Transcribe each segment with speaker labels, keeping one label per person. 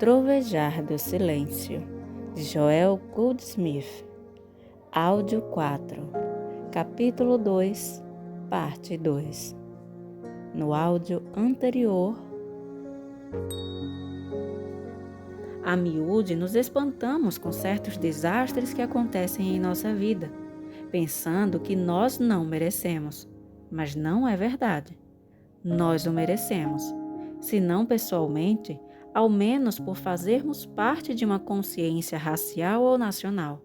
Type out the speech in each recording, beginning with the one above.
Speaker 1: Trovejar do Silêncio, de Joel Goldsmith. Áudio 4, capítulo 2, parte 2. No áudio anterior, a miúde nos espantamos com certos desastres que acontecem em nossa vida, pensando que nós não merecemos, mas não é verdade. Nós o merecemos, se não pessoalmente, ao menos por fazermos parte de uma consciência racial ou nacional.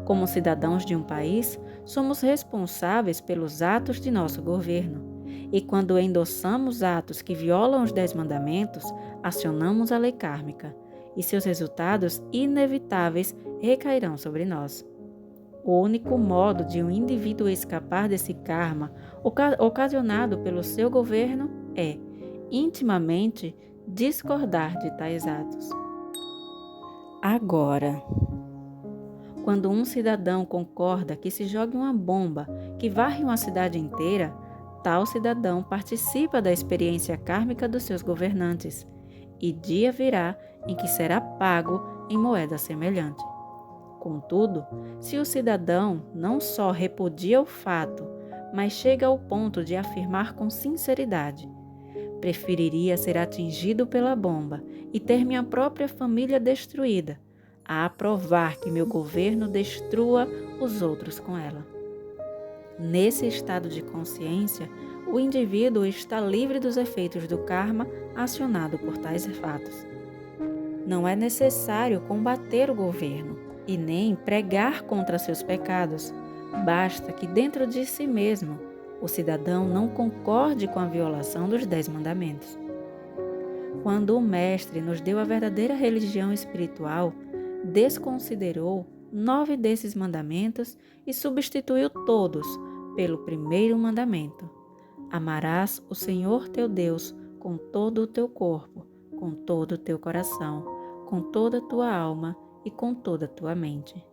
Speaker 1: Como cidadãos de um país, somos responsáveis pelos atos de nosso governo. E quando endossamos atos que violam os 10 mandamentos, acionamos a lei kármica, e seus resultados inevitáveis recairão sobre nós. O único modo de um indivíduo escapar desse karma ocasionado pelo seu governo é, intimamente, discordar de tais atos. Agora, quando um cidadão concorda que se jogue uma bomba que varre uma cidade inteira, tal cidadão participa da experiência kármica dos seus governantes, e dia virá em que será pago em moeda semelhante. Contudo, se o cidadão não só repudia o fato, mas chega ao ponto de afirmar com sinceridade: preferiria ser atingido pela bomba e ter minha própria família destruída, a aprovar que meu governo destrua os outros com ela. Nesse estado de consciência, o indivíduo está livre dos efeitos do karma acionado por tais fatos. Não é necessário combater o governo e nem pregar contra seus pecados. Basta que dentro de si mesmo o cidadão não concorde com a violação dos 10 mandamentos. Quando o Mestre nos deu a verdadeira religião espiritual, desconsiderou 9 desses mandamentos e substituiu todos pelo primeiro mandamento: amarás o Senhor teu Deus com todo o teu corpo, com todo o teu coração, com toda a tua alma e com toda a tua mente.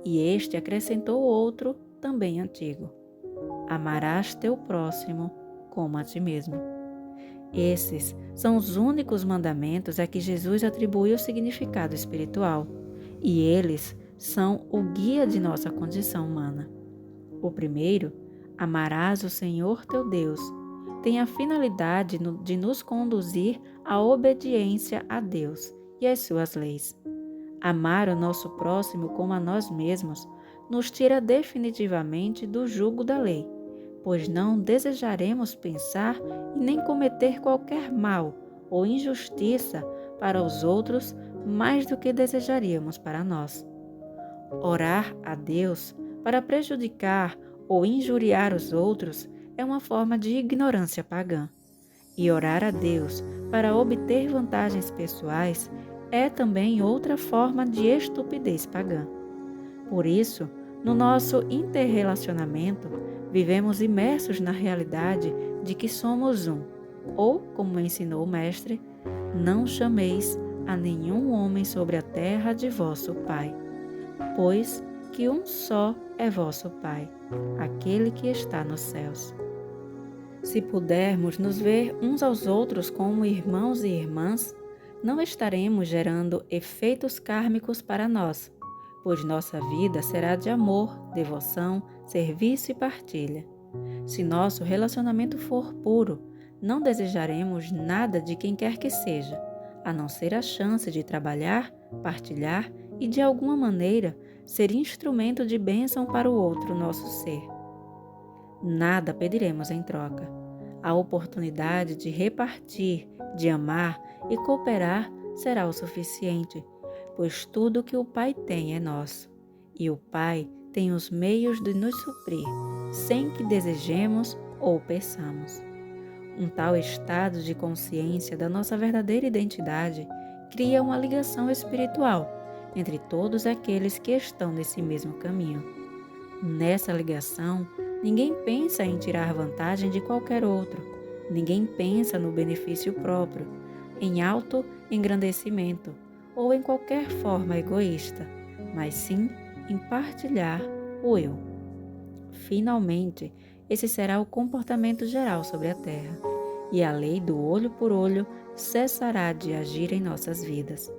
Speaker 1: E este acrescentou outro, também antigo: amarás teu próximo como a ti mesmo. Esses são os únicos mandamentos a que Jesus atribuiu significado espiritual, e eles são o guia de nossa condição humana. O primeiro, amarás o Senhor teu Deus, tem a finalidade de nos conduzir à obediência a Deus e às suas leis. Amar o nosso próximo como a nós mesmos nos tira definitivamente do jugo da lei, pois não desejaremos pensar e nem cometer qualquer mal ou injustiça para os outros mais do que desejaríamos para nós. Orar a Deus para prejudicar ou injuriar os outros é uma forma de ignorância pagã. E orar a Deus para obter vantagens pessoais é também outra forma de estupidez pagã. Por isso, no nosso interrelacionamento, vivemos imersos na realidade de que somos um, ou, como ensinou o Mestre, não chameis a nenhum homem sobre a terra de vosso Pai, pois que um só é vosso Pai, aquele que está nos céus. Se pudermos nos ver uns aos outros como irmãos e irmãs, não estaremos gerando efeitos kármicos para nós, pois nossa vida será de amor, devoção, serviço e partilha. Se nosso relacionamento for puro, não desejaremos nada de quem quer que seja, a não ser a chance de trabalhar, partilhar e, de alguma maneira, ser instrumento de bênção para o outro nosso ser. Nada pediremos em troca. A oportunidade de repartir, de amar e cooperar será o suficiente, pois tudo que o Pai tem é nosso, e o Pai tem os meios de nos suprir, sem que desejemos ou peçamos. Um tal estado de consciência da nossa verdadeira identidade cria uma ligação espiritual entre todos aqueles que estão nesse mesmo caminho. Nessa ligação, ninguém pensa em tirar vantagem de qualquer outro, ninguém pensa no benefício próprio, em auto-engrandecimento ou em qualquer forma egoísta, mas sim em partilhar o eu. Finalmente, esse será o comportamento geral sobre a Terra, e a lei do olho por olho cessará de agir em nossas vidas.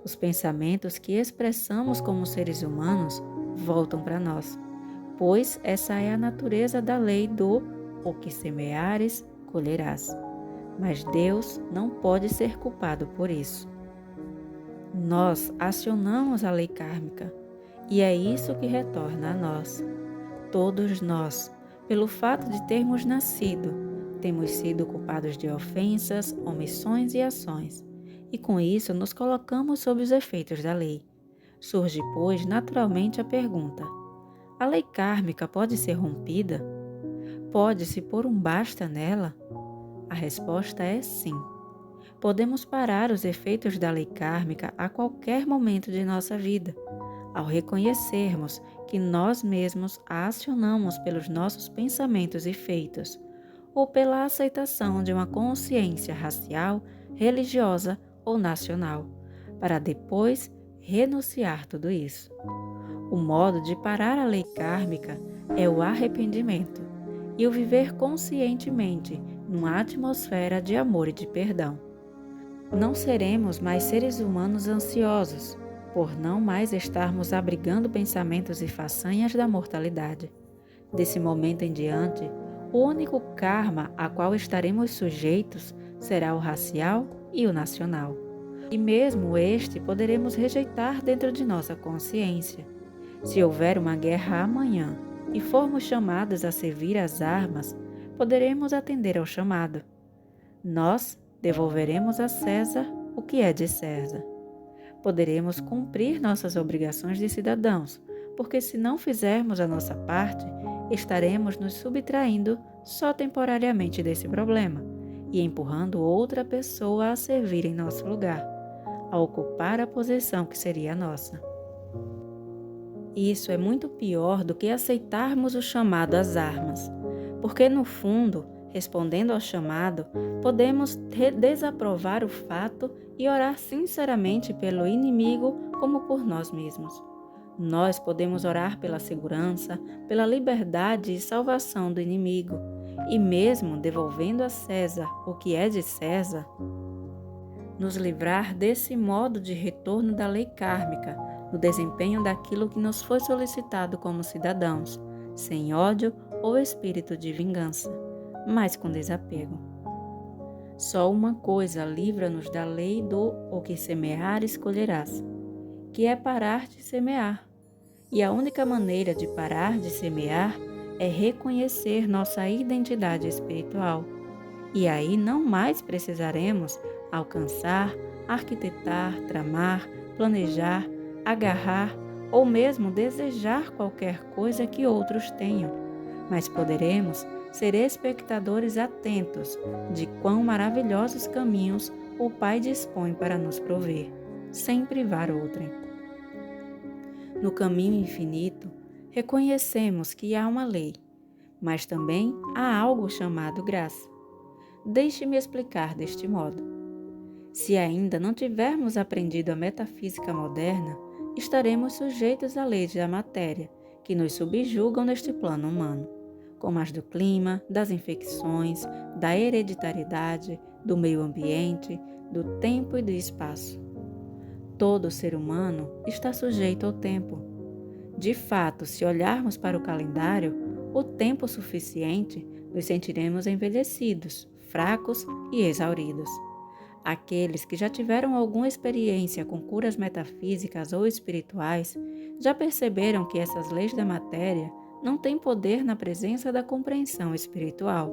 Speaker 1: Os pensamentos que expressamos como seres humanos voltam para nós, pois essa é a natureza da lei do o que semeares, colherás. Mas Deus não pode ser culpado por isso. Nós acionamos a lei kármica e é isso que retorna a nós. Todos nós, pelo fato de termos nascido, temos sido culpados de ofensas, omissões e ações, e com isso nos colocamos sob os efeitos da lei. Surge, pois, naturalmente a pergunta: a lei kármica pode ser rompida? Pode-se pôr um basta nela? A resposta é sim. Podemos parar os efeitos da lei kármica a qualquer momento de nossa vida, ao reconhecermos que nós mesmos a acionamos pelos nossos pensamentos e feitos, ou pela aceitação de uma consciência racial, religiosa ou nacional, para depois renunciar tudo isso. O modo de parar a lei kármica é o arrependimento e o viver conscientemente numa atmosfera de amor e de perdão. Não seremos mais seres humanos ansiosos, por não mais estarmos abrigando pensamentos e façanhas da mortalidade. Desse momento em diante, o único karma a qual estaremos sujeitos será o racial e o nacional. E mesmo este poderemos rejeitar dentro de nossa consciência. Se houver uma guerra amanhã e formos chamados a servir as armas, poderemos atender ao chamado. Nós devolveremos a César o que é de César. Poderemos cumprir nossas obrigações de cidadãos, porque se não fizermos a nossa parte, estaremos nos subtraindo só temporariamente desse problema e empurrando outra pessoa a servir em nosso lugar, a ocupar a posição que seria nossa. Isso é muito pior do que aceitarmos o chamado às armas, porque no fundo, respondendo ao chamado, podemos desaprovar o fato e orar sinceramente pelo inimigo como por nós mesmos. Nós podemos orar pela segurança, pela liberdade e salvação do inimigo, e mesmo devolvendo a César o que é de César, nos livrar desse modo de retorno da lei kármica, no desempenho daquilo que nos foi solicitado como cidadãos, sem ódio ou espírito de vingança, mas com desapego. Só uma coisa livra-nos da lei do o que semeares colherás, que é parar de semear. E a única maneira de parar de semear é reconhecer nossa identidade espiritual. E aí não mais precisaremos alcançar, arquitetar, tramar, planejar, agarrar ou mesmo desejar qualquer coisa que outros tenham, mas poderemos ser espectadores atentos de quão maravilhosos caminhos o Pai dispõe para nos prover, sem privar outrem. No caminho infinito, reconhecemos que há uma lei, mas também há algo chamado graça. Deixe-me explicar deste modo. Se ainda não tivermos aprendido a metafísica moderna, estaremos sujeitos à lei da matéria, que nos subjugam neste plano humano, como as do clima, das infecções, da hereditariedade, do meio ambiente, do tempo e do espaço. Todo ser humano está sujeito ao tempo. De fato, se olharmos para o calendário, o tempo suficiente, nos sentiremos envelhecidos, fracos e exauridos. Aqueles que já tiveram alguma experiência com curas metafísicas ou espirituais já perceberam que essas leis da matéria não têm poder na presença da compreensão espiritual.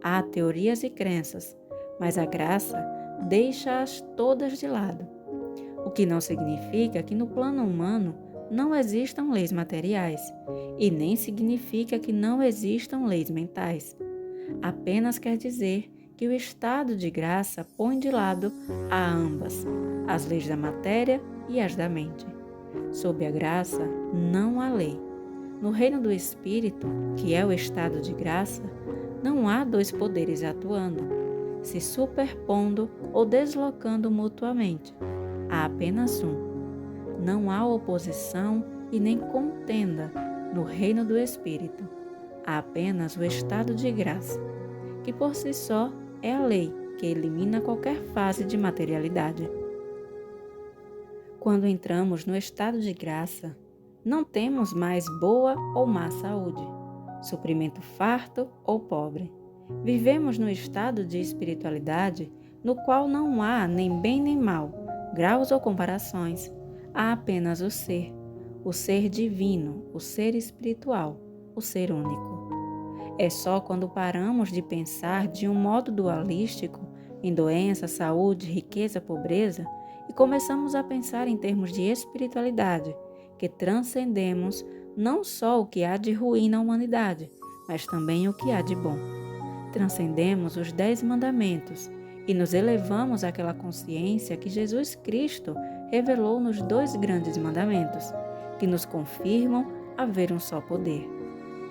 Speaker 1: Há teorias e crenças, mas a graça deixa-as todas de lado. O que não significa que no plano humano não existam leis materiais, e nem significa que não existam leis mentais. Apenas quer dizer que o estado de graça põe de lado a ambas, as leis da matéria e as da mente. Sob a graça, não há lei. No reino do Espírito, que é o estado de graça, não há dois poderes atuando, se superpondo ou deslocando mutuamente. Há apenas um. Não há oposição e nem contenda no reino do Espírito. Há apenas o estado de graça, que por si só é a lei, que elimina qualquer fase de materialidade. Quando entramos no estado de graça, não temos mais boa ou má saúde, suprimento farto ou pobre. Vivemos no estado de espiritualidade no qual não há nem bem nem mal, graus ou comparações. Há apenas o ser divino, o ser espiritual, o ser único. É só quando paramos de pensar de um modo dualístico, em doença, saúde, riqueza, pobreza, e começamos a pensar em termos de espiritualidade, que transcendemos não só o que há de ruim na humanidade, mas também o que há de bom. Transcendemos os 10 mandamentos e nos elevamos àquela consciência que Jesus Cristo revelou nos 2 grandes mandamentos, que nos confirmam haver um só poder,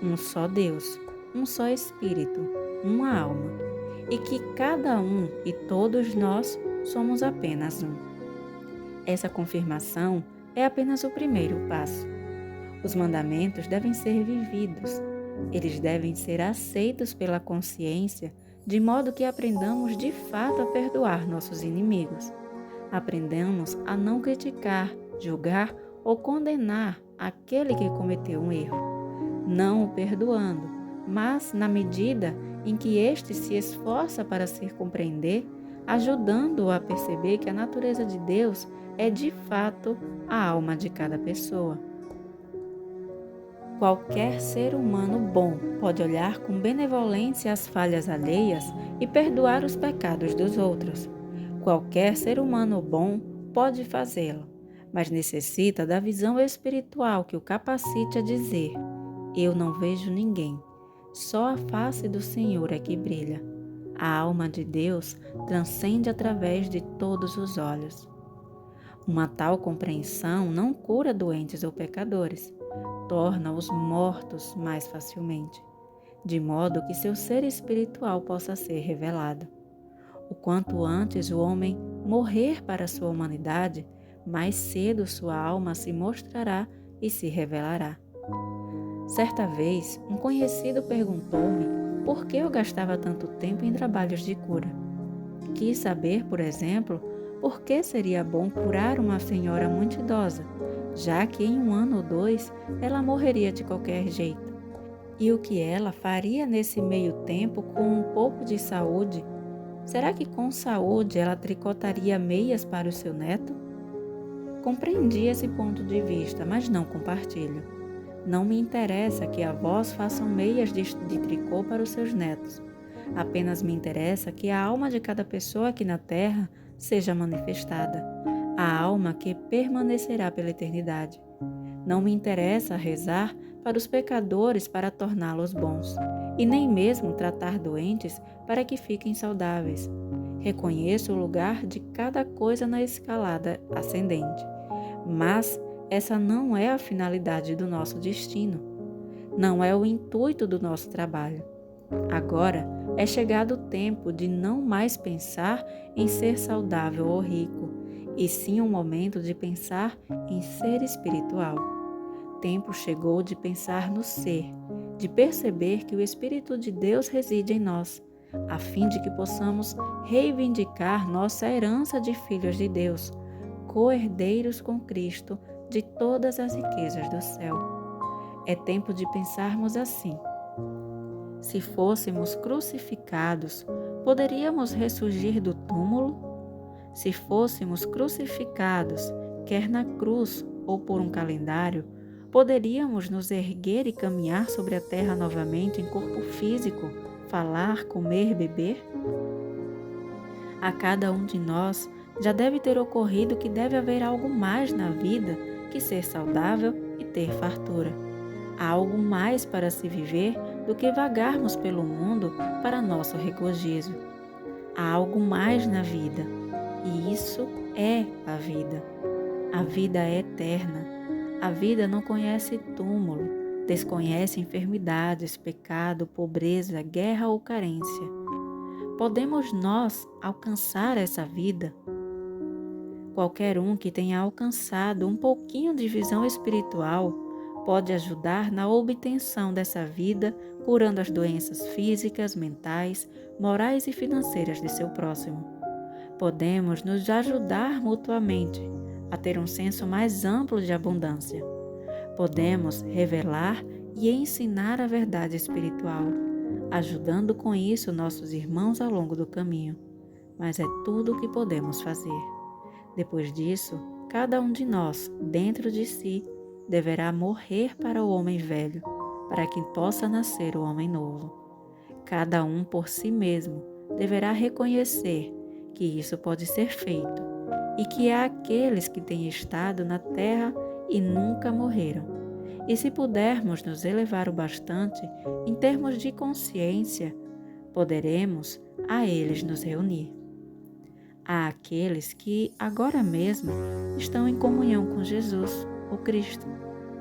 Speaker 1: um só Deus, um só Espírito, uma alma, e que cada um e todos nós somos apenas um. Essa confirmação é apenas o primeiro passo. Os mandamentos devem ser vividos. Eles devem ser aceitos pela consciência, de modo que aprendamos de fato a perdoar nossos inimigos. Aprendamos a não criticar, julgar ou condenar aquele que cometeu um erro, não o perdoando, mas na medida em que este se esforça para se compreender, ajudando-o a perceber que a natureza de Deus é de fato a alma de cada pessoa. Qualquer ser humano bom pode olhar com benevolência as falhas alheias e perdoar os pecados dos outros. Qualquer ser humano bom pode fazê-lo, mas necessita da visão espiritual que o capacite a dizer: eu não vejo ninguém, só a face do Senhor é que brilha. A alma de Deus transcende através de todos os olhos. Uma tal compreensão não cura doentes ou pecadores, torna-os mortos mais facilmente, de modo que seu ser espiritual possa ser revelado. O quanto antes o homem morrer para sua humanidade, mais cedo sua alma se mostrará e se revelará. Certa vez, um conhecido perguntou-me por que eu gastava tanto tempo em trabalhos de cura. Quis saber, por exemplo, por que seria bom curar uma senhora muito idosa, já que em 1 ano ou 2 ela morreria de qualquer jeito. E o que ela faria nesse meio tempo com um pouco de saúde? Será que com saúde ela tricotaria meias para o seu neto? Compreendi esse ponto de vista, mas não compartilho. Não me interessa que avós façam meias de tricô para os seus netos. Apenas me interessa que a alma de cada pessoa aqui na Terra seja manifestada, a alma que permanecerá pela eternidade. Não me interessa rezar para os pecadores para torná-los bons, e nem mesmo tratar doentes para que fiquem saudáveis. Reconheço o lugar de cada coisa na escalada ascendente, mas essa não é a finalidade do nosso destino. Não é o intuito do nosso trabalho. Agora é chegado o tempo de não mais pensar em ser saudável ou rico, e sim o momento de pensar em ser espiritual. Tempo chegou de pensar no ser, de perceber que o Espírito de Deus reside em nós, a fim de que possamos reivindicar nossa herança de filhos de Deus, co-herdeiros com Cristo de todas as riquezas do céu. É tempo de pensarmos assim: se fôssemos crucificados, poderíamos ressurgir do túmulo? Se fôssemos crucificados, quer na cruz ou por um calendário, poderíamos nos erguer e caminhar sobre a terra novamente em corpo físico, falar, comer, beber? A cada um de nós já deve ter ocorrido que deve haver algo mais na vida que ser saudável e ter fartura. Há algo mais para se viver do que vagarmos pelo mundo para nosso regozijo. Há algo mais na vida, e isso é a vida. A vida é eterna. A vida não conhece túmulo, desconhece enfermidades, pecado, pobreza, guerra ou carência. Podemos nós alcançar essa vida? Qualquer um que tenha alcançado um pouquinho de visão espiritual pode ajudar na obtenção dessa vida, curando as doenças físicas, mentais, morais e financeiras de seu próximo. Podemos nos ajudar mutuamente a ter um senso mais amplo de abundância. Podemos revelar e ensinar a verdade espiritual, ajudando com isso nossos irmãos ao longo do caminho. Mas é tudo o que podemos fazer. Depois disso, cada um de nós, dentro de si, deverá morrer para o homem velho, para que possa nascer o homem novo. Cada um por si mesmo deverá reconhecer que isso pode ser feito e que há aqueles que têm estado na terra e nunca morreram. E se pudermos nos elevar o bastante em termos de consciência, poderemos a eles nos reunir. Há aqueles que agora mesmo estão em comunhão com Jesus, o Cristo,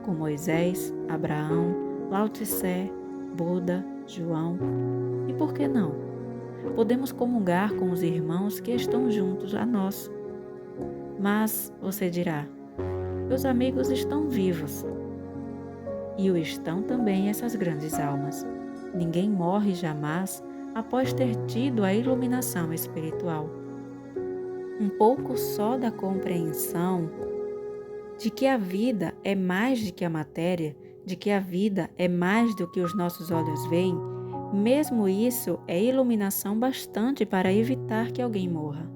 Speaker 1: com Moisés, Abraão, Lao Tse, Buda, João. E por que não? Podemos comungar com os irmãos que estão juntos a nós. Mas você dirá, meus amigos estão vivos. E o estão também essas grandes almas. Ninguém morre jamais após ter tido a iluminação espiritual. Um pouco só da compreensão de que a vida é mais do que a matéria, de que a vida é mais do que os nossos olhos veem, mesmo isso é iluminação bastante para evitar que alguém morra.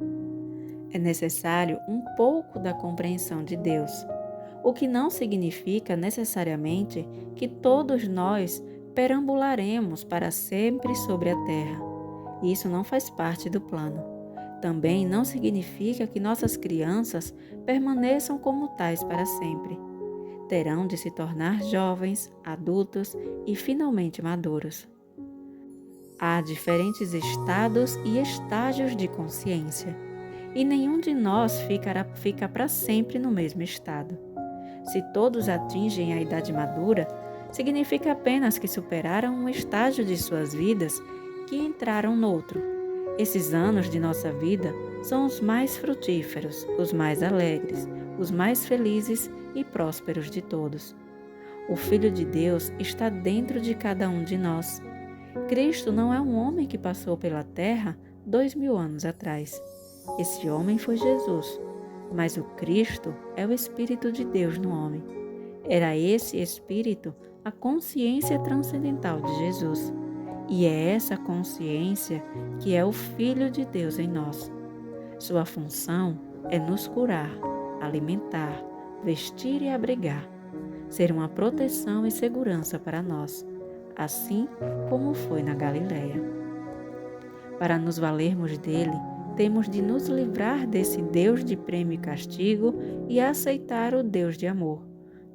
Speaker 1: É necessário um pouco da compreensão de Deus, o que não significa necessariamente que todos nós perambularemos para sempre sobre a terra. Isso não faz parte do plano. Também não significa que nossas crianças permaneçam como tais para sempre. Terão de se tornar jovens, adultos e finalmente maduros. Há diferentes estados e estágios de consciência, e nenhum de nós fica para sempre no mesmo estado. Se todos atingem a idade madura, significa apenas que superaram um estágio de suas vidas que entraram noutro. Esses anos de nossa vida são os mais frutíferos, os mais alegres, os mais felizes e prósperos de todos. O Filho de Deus está dentro de cada um de nós. Cristo não é um homem que passou pela terra 2000 anos atrás. Esse homem foi Jesus, mas o Cristo é o Espírito de Deus no homem. Era esse Espírito a consciência transcendental de Jesus. E é essa consciência que é o Filho de Deus em nós. Sua função é nos curar, alimentar, vestir e abrigar, ser uma proteção e segurança para nós, assim como foi na Galileia. Para nos valermos dele, temos de nos livrar desse Deus de prêmio e castigo e aceitar o Deus de amor,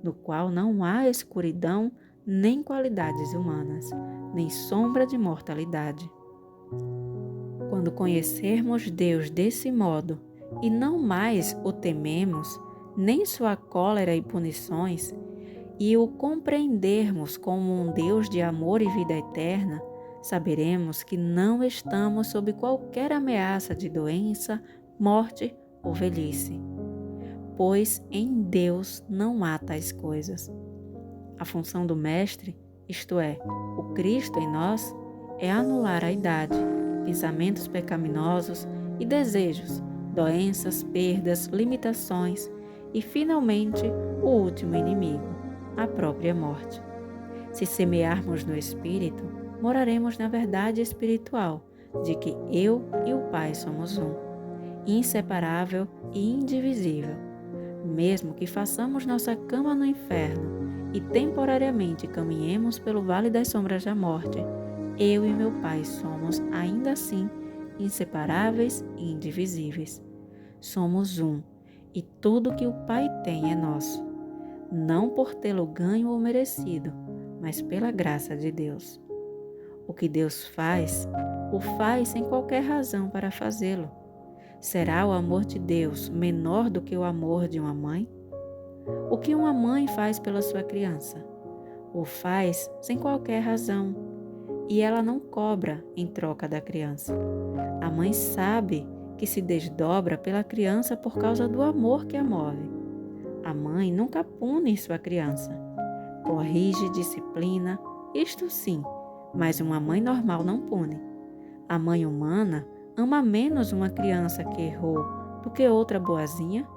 Speaker 1: no qual não há escuridão nem qualidades humanas, nem sombra de mortalidade. Quando conhecermos Deus desse modo e não mais o tememos, nem sua cólera e punições, e o compreendermos como um Deus de amor e vida eterna, saberemos que não estamos sob qualquer ameaça de doença, morte ou velhice, pois em Deus não há tais coisas. A função do Mestre, isto é, o Cristo em nós, é anular a idade, pensamentos pecaminosos e desejos, doenças, perdas, limitações e, finalmente, o último inimigo, a própria morte. Se semearmos no Espírito, moraremos na verdade espiritual de que eu e o Pai somos um, inseparável e indivisível. Mesmo que façamos nossa cama no inferno e temporariamente caminhemos pelo vale das sombras da morte, eu e meu Pai somos, ainda assim, inseparáveis e indivisíveis. Somos um, e tudo que o Pai tem é nosso, não por tê-lo ganho ou merecido, mas pela graça de Deus. O que Deus faz, o faz sem qualquer razão para fazê-lo. Será o amor de Deus menor do que o amor de uma mãe? O que uma mãe faz pela sua criança? O faz sem qualquer razão, e ela não cobra em troca da criança. A mãe sabe que se desdobra pela criança por causa do amor que a move. A mãe nunca pune sua criança, corrige, disciplina, isto sim, mas uma mãe normal não pune. A mãe humana ama menos uma criança que errou do que outra boazinha?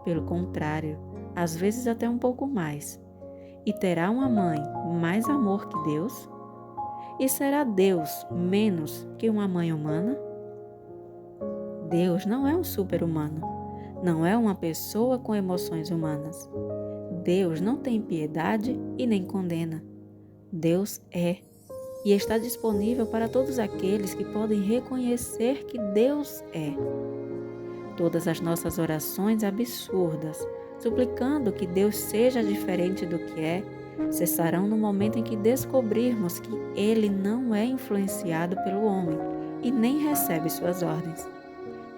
Speaker 1: Pelo contrário, às vezes até um pouco mais. E terá uma mãe mais amor que Deus? E será Deus menos que uma mãe humana? Deus não é um super-humano, não é uma pessoa com emoções humanas. Deus não tem piedade e nem condena. Deus é e está disponível para todos aqueles que podem reconhecer que Deus é. Todas as nossas orações absurdas, suplicando que Deus seja diferente do que é, cessarão no momento em que descobrirmos que Ele não é influenciado pelo homem e nem recebe suas ordens.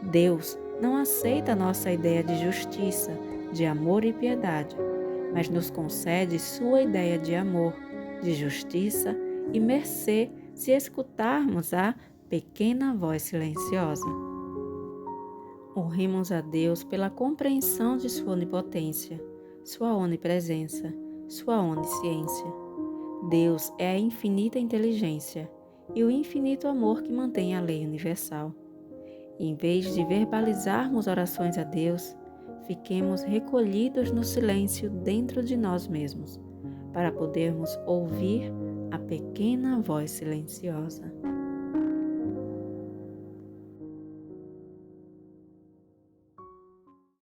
Speaker 1: Deus não aceita nossa ideia de justiça, de amor e piedade, mas nos concede sua ideia de amor, de justiça e mercê se escutarmos a pequena voz silenciosa. Honremos a Deus pela compreensão de sua onipotência, sua onipresença, sua onisciência. Deus é a infinita inteligência e o infinito amor que mantém a lei universal. Em vez de verbalizarmos orações a Deus, fiquemos recolhidos no silêncio dentro de nós mesmos, para podermos ouvir a pequena voz silenciosa.